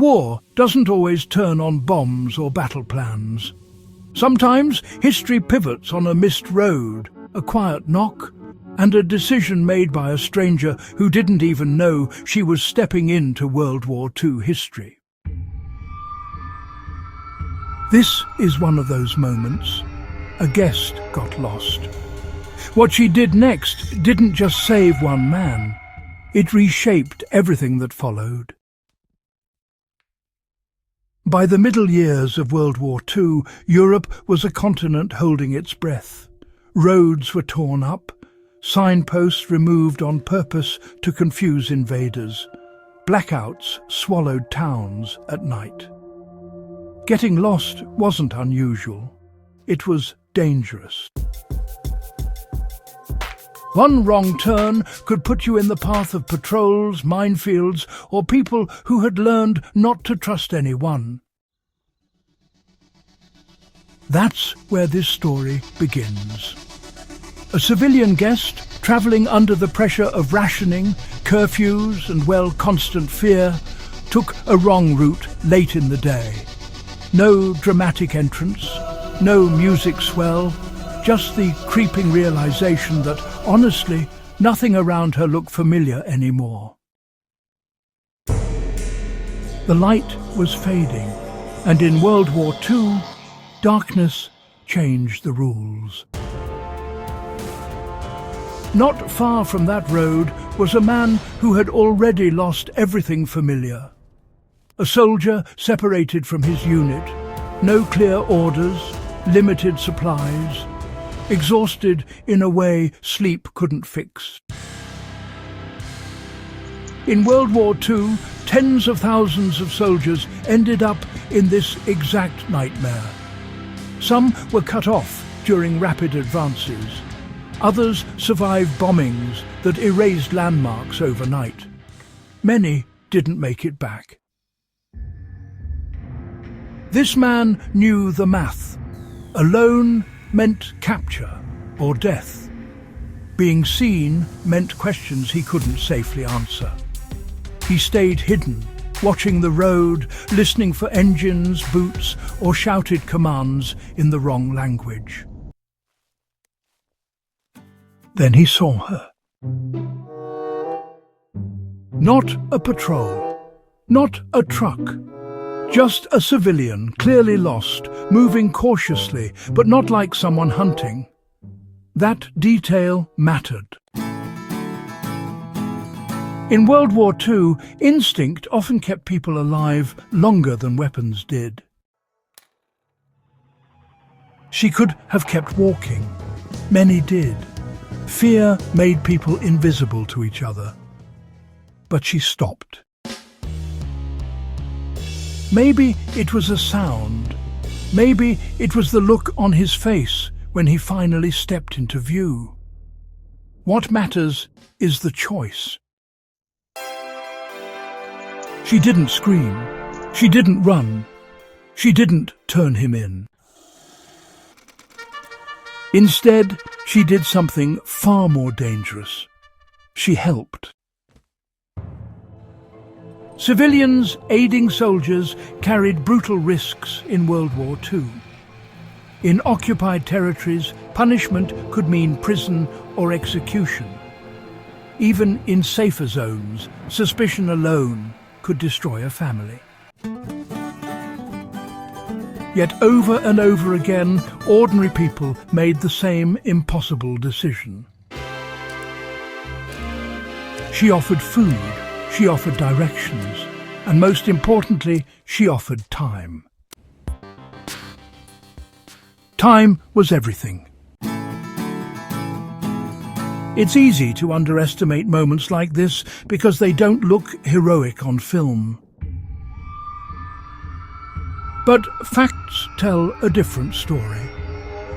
War doesn't always turn on bombs or battle plans. Sometimes history pivots on a missed road, a quiet knock, and a decision made by a stranger who didn't even know she was stepping into World War II history. This is one of those moments. A guest got lost. What she did next didn't just save one man. It reshaped everything that followed. By the middle years of World War II, Europe was a continent holding its breath. Roads were torn up, signposts removed on purpose to confuse invaders. Blackouts swallowed towns at night. Getting lost wasn't unusual. It was dangerous. One wrong turn could put you in the path of patrols, minefields, or people who had learned not to trust anyone. That's where this story begins. A civilian guest, travelling under the pressure of rationing, curfews and, constant fear, took a wrong route late in the day. No dramatic entrance, no music swell, just the creeping realization that, honestly, nothing around her looked familiar anymore. The light was fading, and in World War II, darkness changed the rules. Not far from that road was a man who had already lost everything familiar. A soldier separated from his unit, no clear orders, limited supplies, exhausted in a way sleep couldn't fix. In World War II, tens of thousands of soldiers ended up in this exact nightmare. Some were cut off during rapid advances. Others survived bombings that erased landmarks overnight. Many didn't make it back. This man knew the math. Alone meant capture or death. Being seen meant questions he couldn't safely answer. He stayed hidden, watching the road, listening for engines, boots, or shouted commands in the wrong language. Then he saw her. Not a patrol, not a truck. Just a civilian, clearly lost, moving cautiously, but not like someone hunting. That detail mattered. In World War II, instinct often kept people alive longer than weapons did. She could have kept walking. Many did. Fear made people invisible to each other. But she stopped. Maybe it was a sound. Maybe it was the look on his face when he finally stepped into view. What matters is the choice. She didn't scream. She didn't run. She didn't turn him in. Instead, she did something far more dangerous. She helped. Civilians aiding soldiers carried brutal risks in World War II. In occupied territories, punishment could mean prison or execution. Even in safer zones, suspicion alone could destroy a family. Yet over and over again, ordinary people made the same impossible decision. She offered food, she offered directions, and most importantly, she offered time. Time was everything. It's easy to underestimate moments like this because they don't look heroic on film. But facts tell a different story.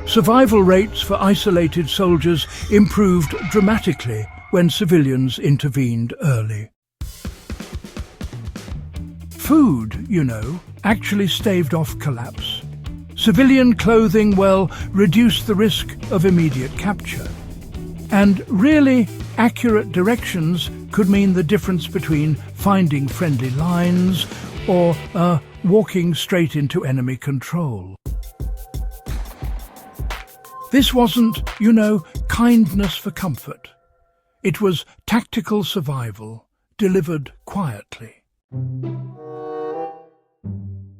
Survival rates for isolated soldiers improved dramatically when civilians intervened early. Food, actually staved off collapse. Civilian clothing, reduced the risk of immediate capture. And really accurate directions could mean the difference between finding friendly lines or walking straight into enemy control. This wasn't, kindness for comfort. It was tactical survival, delivered quietly.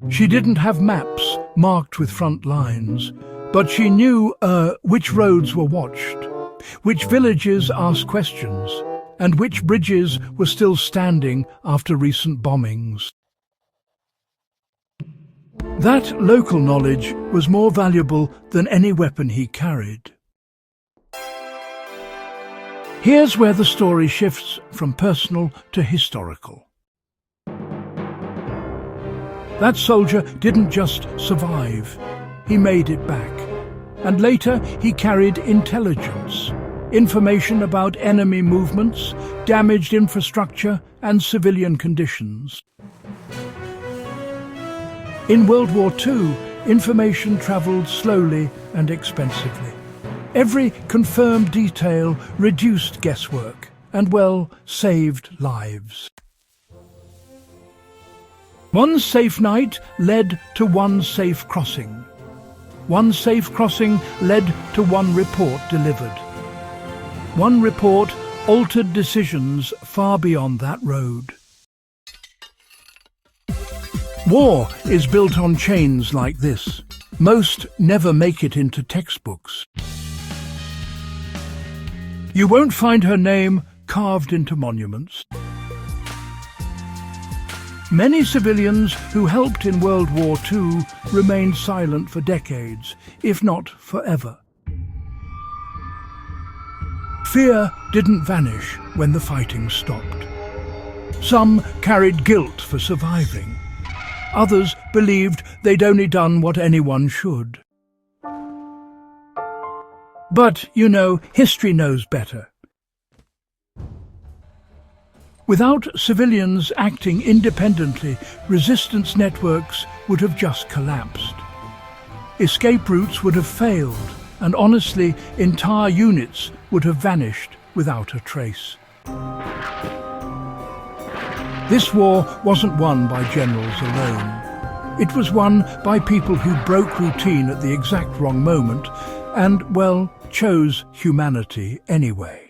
She didn't have maps marked with front lines, but she knew which roads were watched, which villages asked questions, and which bridges were still standing after recent bombings. That local knowledge was more valuable than any weapon he carried. Here's where the story shifts from personal to historical. That soldier didn't just survive, he made it back. And later he carried intelligence, information about enemy movements, damaged infrastructure and civilian conditions. In World War II, information travelled slowly and expensively. Every confirmed detail reduced guesswork and, saved lives. One safe night led to one safe crossing. One safe crossing led to one report delivered. One report altered decisions far beyond that road. War is built on chains like this. Most never make it into textbooks. You won't find her name carved into monuments. Many civilians who helped in World War II remained silent for decades, if not forever. Fear didn't vanish when the fighting stopped. Some carried guilt for surviving. Others believed they'd only done what anyone should. But, history knows better. Without civilians acting independently, resistance networks would have just collapsed. Escape routes would have failed, and honestly, entire units would have vanished without a trace. This war wasn't won by generals alone. It was won by people who broke routine at the exact wrong moment and, chose humanity anyway.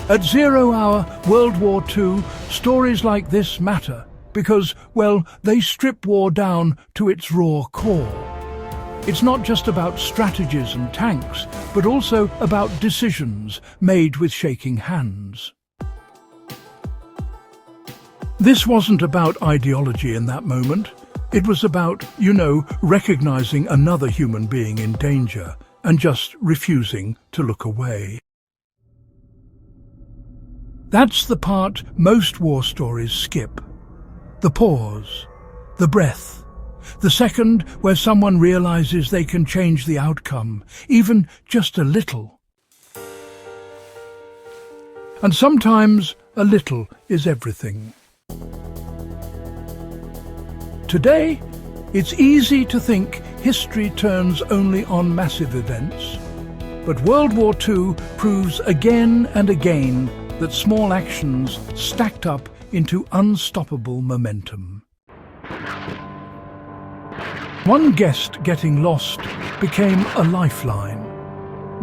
At 0 Hour World War II, stories like this matter because, they strip war down to its raw core. It's not just about strategies and tanks, but also about decisions made with shaking hands. This wasn't about ideology in that moment. It was about, recognizing another human being in danger and just refusing to look away. That's the part most war stories skip. The pause, the breath, the second where someone realizes they can change the outcome, even just a little. And sometimes a little is everything. Today, it's easy to think history turns only on massive events. But World War II proves again and again that small actions stacked up into unstoppable momentum. One guest getting lost became a lifeline.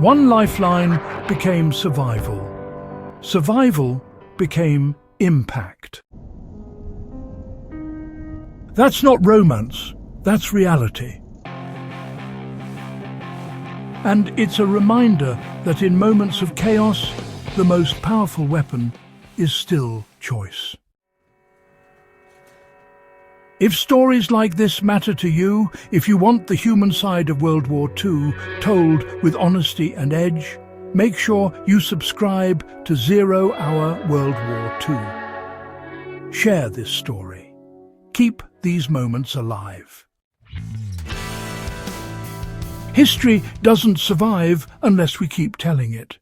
One lifeline became survival. Survival became impact. That's not romance, that's reality. And it's a reminder that in moments of chaos, the most powerful weapon is still choice. If stories like this matter to you, if you want the human side of World War II told with honesty and edge, make sure you subscribe to 0 Hour World War II. Share this story. Keep these moments alive. History doesn't survive unless we keep telling it.